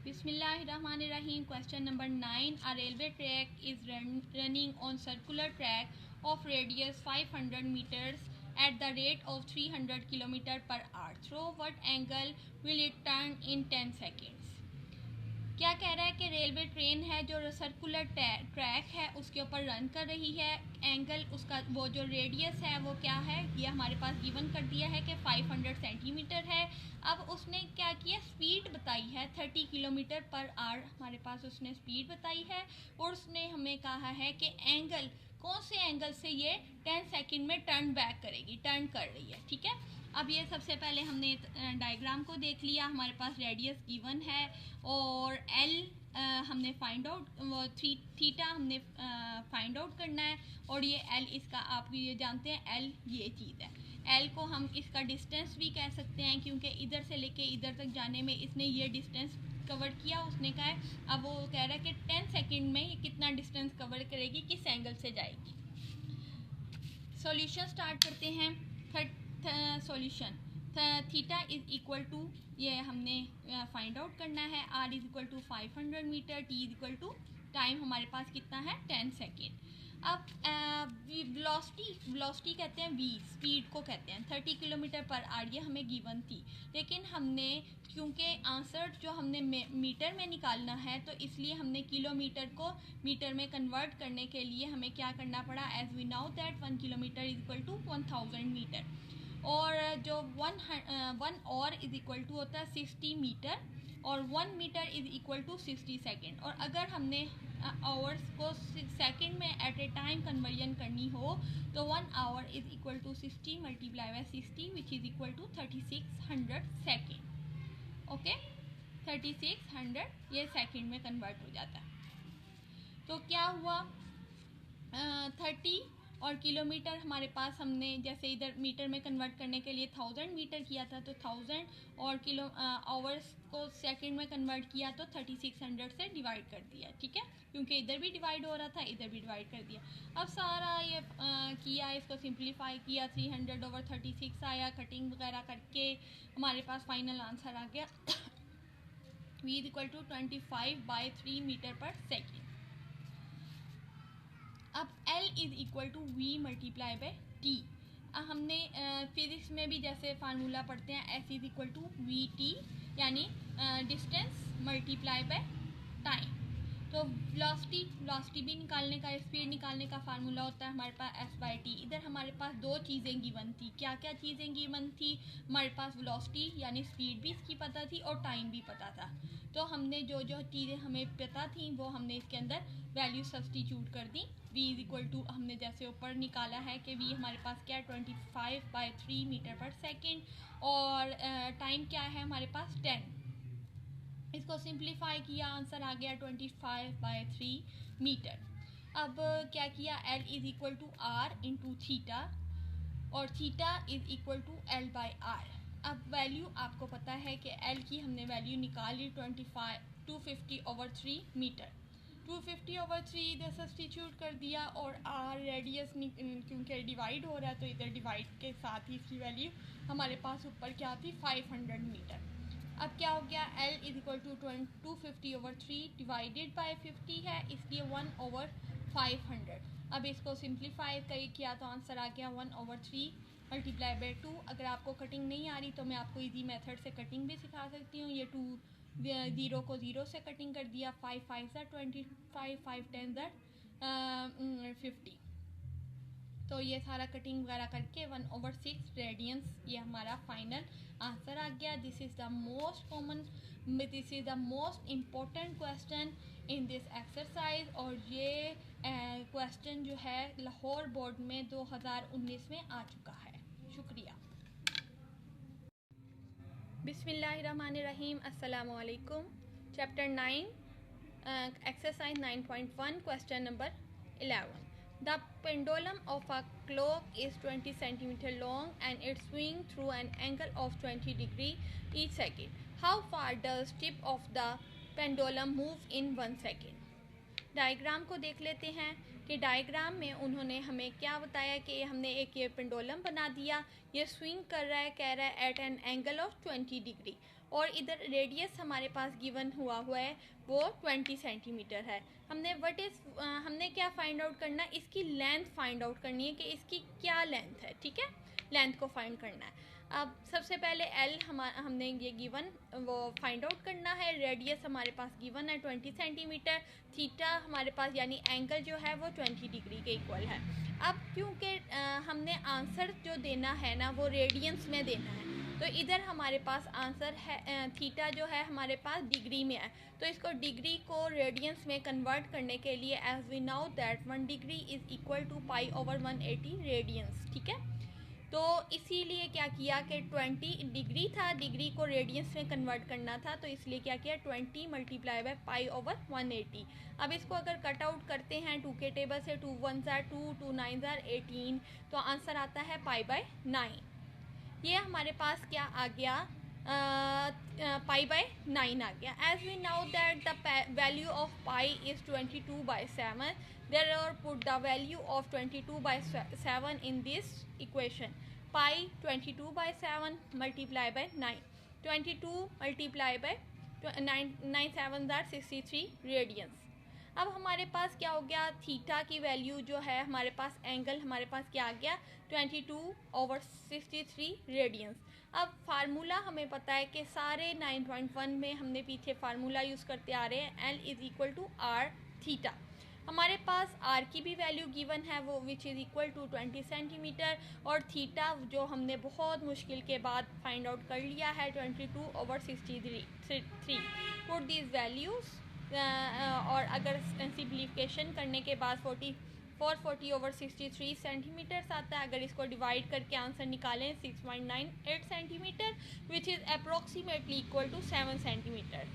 Bismillahirrahmanirrahim. Question number 9. A railway track is running on circular track of radius 500 meters at the rate of 300 km per hour. Through what angle will it turn in 10 seconds? क्या कह रहा है कि railway train है जो circular track है उसके ऊपर रन कर रही है. एंगल उसका वो जो रेडियस है वो क्या है ये हमारे पास गिवन कर दिया है कि 500 सेंटीमीटर है. अब उसने क्या किया, स्पीड बताई है 30 किलोमीटर पर आवर हमारे पास उसने स्पीड बताई है और उसने हमें कहा है कि एंगल कौन से एंगल से ये 10 सेकंड में टर्न बैक करेगी, टर्न कर रही है. ठीक है, अब ये सबसे पहले हमने डायग्राम को देख लिया. हमारे पास रेडियस गिवन है और एल हमने फाइंड आउट, थीटा हमने फाइंड आउट करना है और ये एल इसका आप ये जानते हैं एल ये चीज़ है. एल को हम इसका डिस्टेंस भी कह सकते हैं क्योंकि इधर से लेके इधर तक जाने में इसने ये डिस्टेंस कवर किया. उसने कहा है, अब वो कह रहा है कि 10 सेकंड में ये कितना डिस्टेंस कवर करेगी, किस एंगल से जाएगी. सॉल्यूशन स्टार्ट करते हैं. Solution theta is equal to ये हमने फाइंड आउट करना है. R is equal to 500 metre, T is equal to time हमारे पास कितना है 10 सेकेंड. अब वेलोसिटी कहते हैं वी, स्पीड को कहते हैं 30 किलोमीटर पर आवर, ये हमें गिवन थी. लेकिन हमने क्योंकि आंसर जो हमने मीटर में निकालना है तो इसलिए हमने किलोमीटर को मीटर में कन्वर्ट करने के लिए हमें क्या करना पड़ा. As we know that 1 kilometre is equal to 1000 metre और जो 1 आवर इज इक्वल टू होता है 60 मीटर और 1 metre is equal to 60 second. और अगर हमने आवर्स को सेकेंड में एट ए टाइम कन्वर्जन करनी हो तो 1 hour is equal to 60 multiply by 60 which is equal to 3600 second. Okay, 3600 ये सेकेंड में कन्वर्ट हो जाता है. तो क्या हुआ, 30 और किलोमीटर हमारे पास हमने जैसे इधर मीटर में कन्वर्ट करने के लिए 1000 मीटर किया था तो 1000 और किलो आवर्स को सेकंड में कन्वर्ट किया तो 3600 से डिवाइड कर दिया. ठीक है, क्योंकि इधर भी डिवाइड हो रहा था इधर भी डिवाइड कर दिया. अब सारा ये किया, इसको सिंप्लीफाई किया, 300/36 आया. कटिंग वगैरह करके हमारे पास फाइनल आंसर आ गया v is equal to 25/3 metre पर सेकेंड. अब L is equal to V multiply by T. हमने फिजिक्स में भी जैसे फार्मूला पढ़ते हैं S is equal to V T यानी डिस्टेंस मल्टीप्लाई बाय टाइम. तो वेलोसिटी भी निकालने का, स्पीड निकालने का फार्मूला होता है हमारे पास S/T. इधर हमारे पास दो चीज़ें गिवन थी. क्या क्या चीज़ें गिवन थी, हमारे पास वेलोसिटी यानी स्पीड भी इसकी पता थी और टाइम भी पता था. तो हमने जो जो चीज़ें हमें पता थी वो हमने इसके अंदर वैल्यू सब्सटीट्यूट कर दी. v इज इक्वल टू हमने जैसे ऊपर निकाला है कि v हमारे पास क्या है 25/3 मीटर पर सेकेंड और टाइम क्या है हमारे पास 10. इसको सिंप्लीफाई किया, आंसर आ गया 25/3 मीटर. अब क्या किया, L is equal to R into theta और theta is equal to L by R. अब वैल्यू आपको पता है कि L की हमने वैल्यू निकाली 250/3 मीटर. 250/3 इधर सब्सटीट्यूट कर दिया और आर रेडियस क्योंकि डिवाइड हो रहा है तो इधर डिवाइड के साथ ही इसकी वैल्यू हमारे पास ऊपर क्या थी 500 मीटर. अब क्या हो गया, L is equal to 250/3 divided by 50 है इसलिए 1/500. अब इसको सिंप्लीफाई किया तो आंसर आ गया 1/3 मल्टीप्लाई बाय 2. अगर आपको कटिंग नहीं आ रही तो मैं आपको इजी मेथड से कटिंग भी सिखा सकती हूँ. ये 2 0 को 0 से कटिंग कर दिया, 5 5 25 5 10 50. तो ये सारा कटिंग वगैरह करके 1/6 रेडियंस ये हमारा फाइनल आंसर आ गया. This is the most common, this is the most important question in this exercise. और ये क्वेश्चन जो है लाहौर बोर्ड में 2019 में आ चुका है. शुक्रिया. बिस्मिल्लाहिर्रहमानिर्रहीम. अस्सलाम वालेकुम. Chapter 9 exercise 9.1 question number 11. The pendulum of a clock is 20 centimeter long and it swings through an angle of 20 degree each second. How far does tip of the pendulum move in 1 second? Diagram को देख लेते हैं कि diagram में उन्होंने हमें क्या बताया कि हमने एक ये पेंडुलम बना दिया, ये स्विंग कर रहा है, कह रहा है at an angle of 20 degree और इधर रेडियस हमारे पास गिवन हुआ है वो 20 सेंटीमीटर है। हमने क्या फाइंड आउट करना है, इसकी लेंथ फाइंड आउट करनी है कि इसकी क्या लेंथ है, ठीक है, लेंथ को फाइंड करना है। अब सबसे पहले एल हमने ये गिवन वो फाइंड आउट करना है। रेडियस हमारे पास गिवन है 20 सेंटीमीटर, थीटा हमारे पास यानी एंगल जो है वो 20 डिग्री के इक्वल है। अब क्योंकि हमने आंसर जो देना है ना वो रेडियंस में देना है, तो इधर हमारे पास आंसर है थीटा जो है हमारे पास डिग्री में है, तो इसको डिग्री को रेडियंस में कन्वर्ट करने के लिए as we know that 1 degree is equal to pi over 180 radians, ठीक है। तो इसीलिए क्या किया कि 20 डिग्री था, डिग्री को रेडियंस में कन्वर्ट करना था, तो इसलिए क्या किया 20 मल्टीप्लाई बाय पाई ओवर 180। अब इसको अगर कट आउट करते हैं 2 के टेबल से, 2 1 ज़ार 2, 2 9 ज़ार 18, तो आंसर आता है पाई बाय 9। ये हमारे पास क्या आ गया, पाई बाय 9 आ गया। As we know that the value of pi is 22/7, therefore put the value of 22/7 in this equation. Pi 22/7 multiply by 9, 22 multiply by 9 7 are 63 radiance. अब हमारे पास क्या हो गया, थीटा की वैल्यू जो है हमारे पास, एंगल हमारे पास क्या आ गया 22/63 रेडियंस। अब फार्मूला हमें पता है कि सारे 9.1 में हमने पीछे फार्मूला यूज़ करते आ रहे हैं, L is equal to R theta. हमारे पास आर की भी वैल्यू गिवन है वो which is equal to 20 centimetre, और थीटा जो हमने बहुत मुश्किल के बाद फाइंड आउट कर लिया है 22/63। पुट दीज वैल्यूज़ और अगर सिंप्लीफिकेशन करने के बाद 440/63 सेंटीमीटर्स आता है। अगर इसको डिवाइड करके आंसर निकालें 6.98 centimetre which is approximately equal to 7 centimetre.